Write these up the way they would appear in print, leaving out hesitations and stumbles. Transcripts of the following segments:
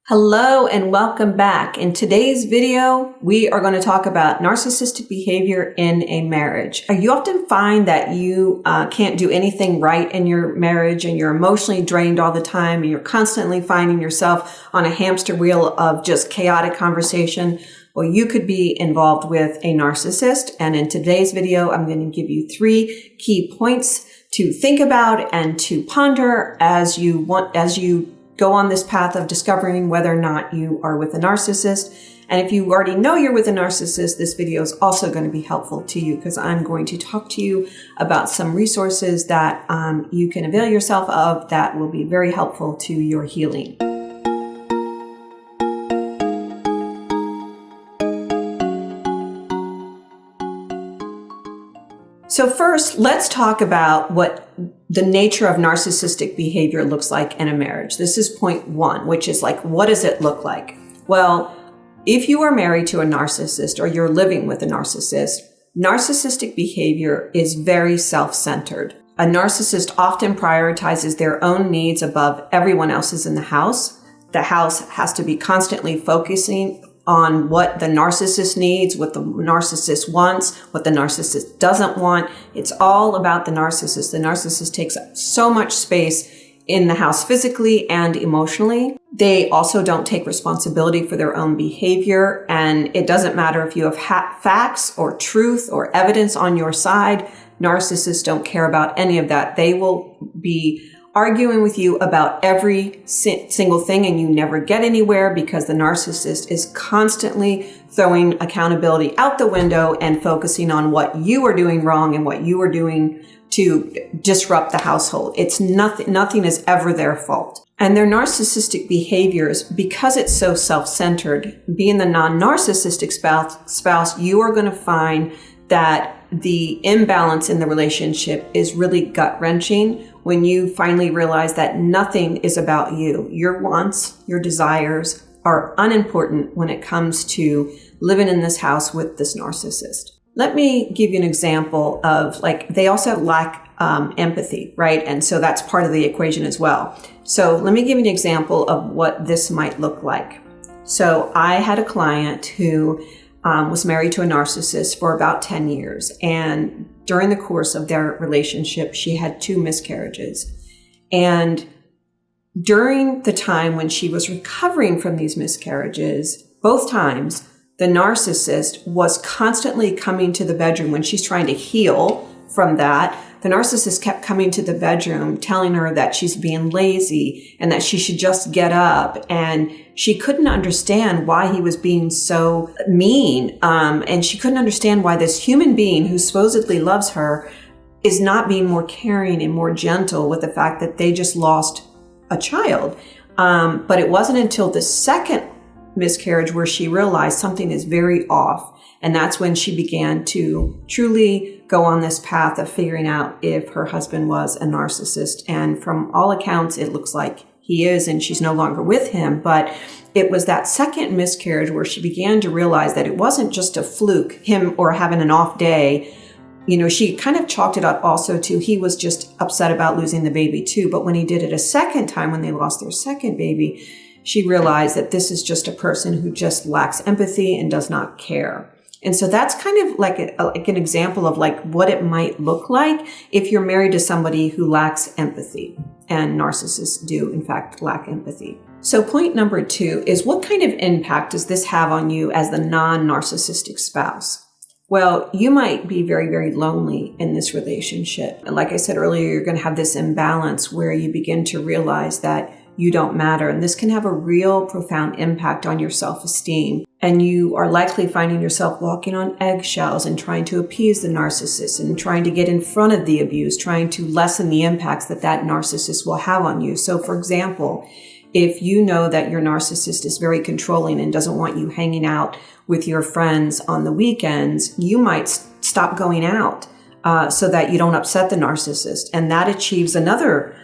Hello and welcome back. In today's video, we are going to talk about narcissistic behavior in a marriage. You often find that you can't do anything right in your marriage and you're emotionally drained all the time and you're constantly finding yourself on a hamster wheel of just chaotic conversation. Well, you could be involved with a narcissist. And in today's video, I'm going to give you 3 key points to think about and to ponder as you go on this path of discovering whether or not you are with a narcissist. And if you already know you're with a narcissist, this video is also going to be helpful to you because I'm going to talk to you about some resources that you can avail yourself of that will be very helpful to your healing. So first, let's talk about what the nature of narcissistic behavior looks like in a marriage. This is point 1, which is like, what does it look like? Well, if you are married to a narcissist or you're living with a narcissist, narcissistic behavior is very self-centered. A narcissist often prioritizes their own needs above everyone else's in the house. The house has to be constantly focusing on what the narcissist needs, what the narcissist wants, what the narcissist doesn't want. It's all about the narcissist. The narcissist takes up so much space in the house physically and emotionally. They also don't take responsibility for their own behavior. And it doesn't matter if you have facts or truth or evidence on your side. Narcissists don't care about any of that. They will be arguing with you about every single thing and you never get anywhere because the narcissist is constantly throwing accountability out the window and focusing on what you are doing wrong and what you are doing to disrupt the household. It's nothing is ever their fault. And their narcissistic behaviors, because it's so self-centered, being the non-narcissistic spouse, you are going to find that the imbalance in the relationship is really gut-wrenching when you finally realize that nothing is about you. Your wants, your desires are unimportant when it comes to living in this house with this narcissist. Let me give you an example of, they also lack empathy, right? And so that's part of the equation as well. So let me give you an example of what this might look like. So I had a client who was married to a narcissist for about 10 years. And during the course of their relationship, she had 2 miscarriages. And during the time when she was recovering from these miscarriages, both times, the narcissist was constantly coming to the bedroom when she's trying to heal from that. The narcissist kept coming to the bedroom, telling her that she's being lazy and that she should just get up. And she couldn't understand why he was being so mean. And she couldn't understand why this human being who supposedly loves her is not being more caring and more gentle with the fact that they just lost a child. But it wasn't until the second miscarriage where she realized something is very off. And that's when she began to truly go on this path of figuring out if her husband was a narcissist. And from all accounts, it looks like he is, and she's no longer with him. But it was that second miscarriage where she began to realize that it wasn't just a fluke, him or having an off day. You know, she kind of chalked it up also to he was just upset about losing the baby too. But when he did it a second time, when they lost their second baby, she realized that this is just a person who just lacks empathy and does not care. And so that's kind of like an example of what it might look like if you're married to somebody who lacks empathy. And narcissists do, in fact, lack empathy. So point number 2 is, what kind of impact does this have on you as the non-narcissistic spouse? Well, you might be very, very lonely in this relationship. And like I said earlier, you're going to have this imbalance where you begin to realize that you don't matter. And this can have a real profound impact on your self-esteem. And you are likely finding yourself walking on eggshells and trying to appease the narcissist and trying to get in front of the abuse, trying to lessen the impacts that narcissist will have on you. So for example, if you know that your narcissist is very controlling and doesn't want you hanging out with your friends on the weekends, you might stop going out so that you don't upset the narcissist. And that achieves another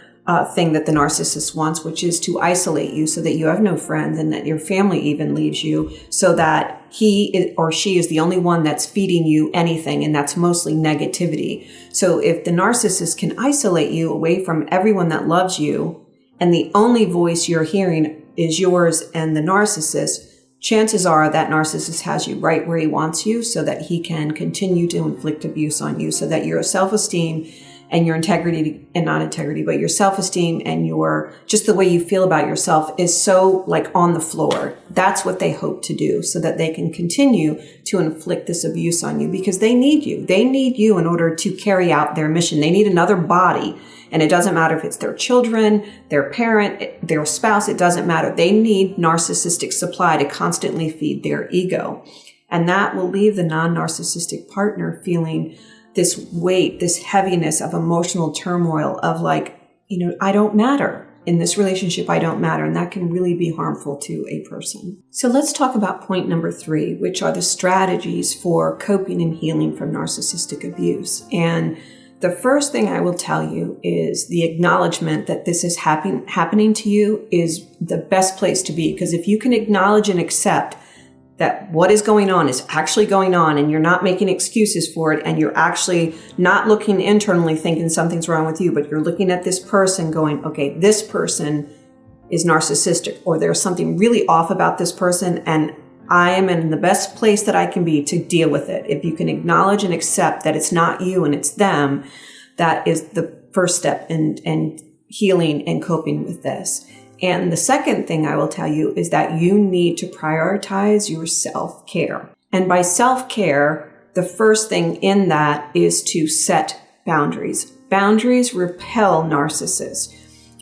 thing that the narcissist wants, which is to isolate you so that you have no friends and that your family even leaves you, so that he or she is the only one that's feeding you anything, and that's mostly negativity. So if the narcissist can isolate you away from everyone that loves you, and the only voice you're hearing is yours and the narcissist, chances are that narcissist has you right where he wants you so that he can continue to inflict abuse on you, so that your self-esteem and your integrity, and not integrity, but your self-esteem and your, just the way you feel about yourself is so like on the floor. That's what they hope to do, so that they can continue to inflict this abuse on you, because they need you. They need you in order to carry out their mission. They need another body. And it doesn't matter if it's their children, their parent, their spouse, it doesn't matter. They need narcissistic supply to constantly feed their ego. And that will leave the non-narcissistic partner feeling this weight, this heaviness of emotional turmoil of like, I don't matter. In this relationship, I don't matter. And that can really be harmful to a person. So let's talk about point number 3, which are the strategies for coping and healing from narcissistic abuse. And the first thing I will tell you is the acknowledgement that this is happening to you is the best place to be. Because if you can acknowledge and accept that what is going on is actually going on, and you're not making excuses for it, and you're actually not looking internally thinking something's wrong with you, but you're looking at this person going, okay, this person is narcissistic, or there's something really off about this person, and I am in the best place that I can be to deal with it. If you can acknowledge and accept that it's not you and it's them, that is the first step in healing and coping with this. And the second thing I will tell you is that you need to prioritize your self-care. And by self-care, the first thing in that is to set boundaries. Boundaries repel narcissists.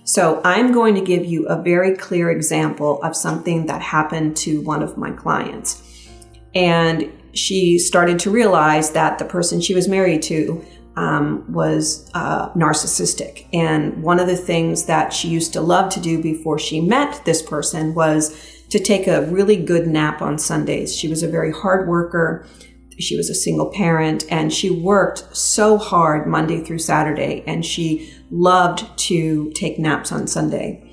So I'm going to give you a very clear example of something that happened to one of my clients. And she started to realize that the person she was married to was narcissistic. And one of the things that she used to love to do before she met this person was to take a really good nap on Sundays. She was a very hard worker. She was a single parent, and she worked so hard Monday through Saturday, and she loved to take naps on Sunday.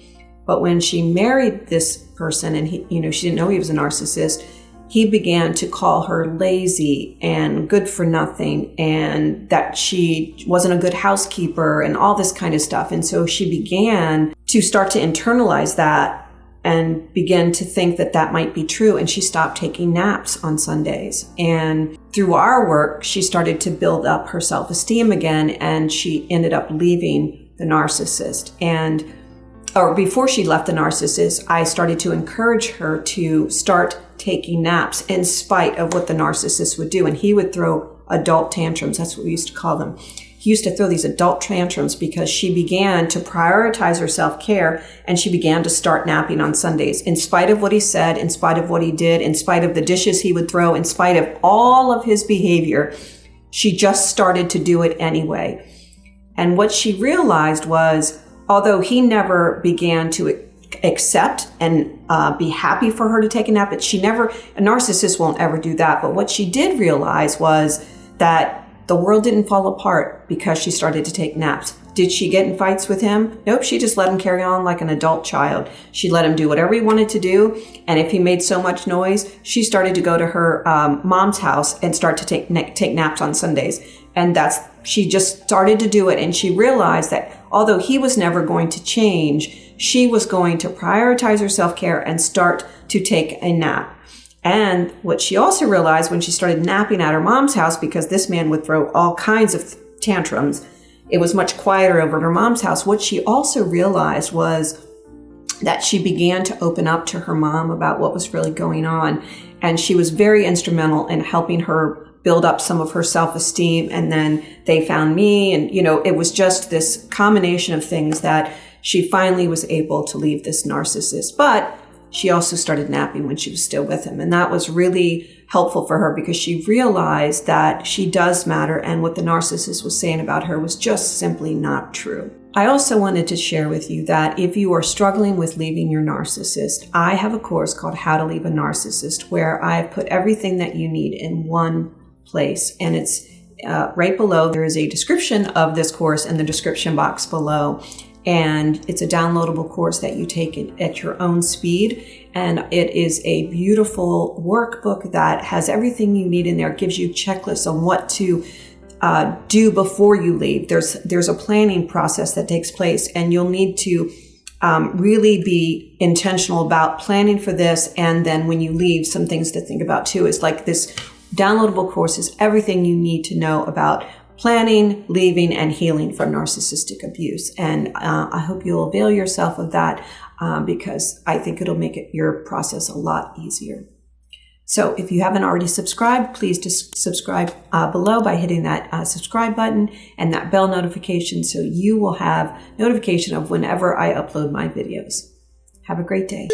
But when she married this person, and she didn't know he was a narcissist, he began to call her lazy and good for nothing, and that she wasn't a good housekeeper and all this kind of stuff. And so she began to start to internalize that and began to think that that might be true. And she stopped taking naps on Sundays. And through our work, she started to build up her self-esteem again, and she ended up leaving the narcissist. Or before she left the narcissist, I started to encourage her to start taking naps in spite of what the narcissist would do. And he would throw adult tantrums. That's what we used to call them. He used to throw these adult tantrums because she began to prioritize her self-care, and she began to start napping on Sundays. In spite of what he said, in spite of what he did, in spite of the dishes he would throw, in spite of all of his behavior, she just started to do it anyway. And what she realized was, although he never began to accept and be happy for her to take a nap, but a narcissist won't ever do that. But what she did realize was that the world didn't fall apart because she started to take naps. Did she get in fights with him? Nope, she just let him carry on like an adult child. She let him do whatever he wanted to do. And if he made so much noise, she started to go to her mom's house and start to take naps on Sundays. And she just started to do it. And she realized that although he was never going to change, she was going to prioritize her self-care and start to take a nap. And what she also realized when she started napping at her mom's house, because this man would throw all kinds of tantrums, it was much quieter over at her mom's house. What she also realized was that she began to open up to her mom about what was really going on. And she was very instrumental in helping her build up some of her self-esteem. And then they found me. And, it was just this combination of things that she finally was able to leave this narcissist. But she also started napping when she was still with him. And that was really helpful for her because she realized that she does matter, and what the narcissist was saying about her was just simply not true. I also wanted to share with you that if you are struggling with leaving your narcissist, I have a course called How to Leave a Narcissist, where I've put everything that you need in one place. And it's right below. There is a description of this course in the description box below. And it's a downloadable course that you take at your own speed. And it is a beautiful workbook that has everything you need in there. It gives you checklists on what to do before you leave. There's a planning process that takes place, and you'll need to really be intentional about planning for this. And then when you leave, some things to think about too is like this downloadable course is everything you need to know about planning, leaving, and healing from narcissistic abuse. And I hope you'll avail yourself of that because I think it'll make your process a lot easier. So if you haven't already subscribed, please just subscribe below by hitting that subscribe button and that bell notification so you will have notification of whenever I upload my videos. Have a great day.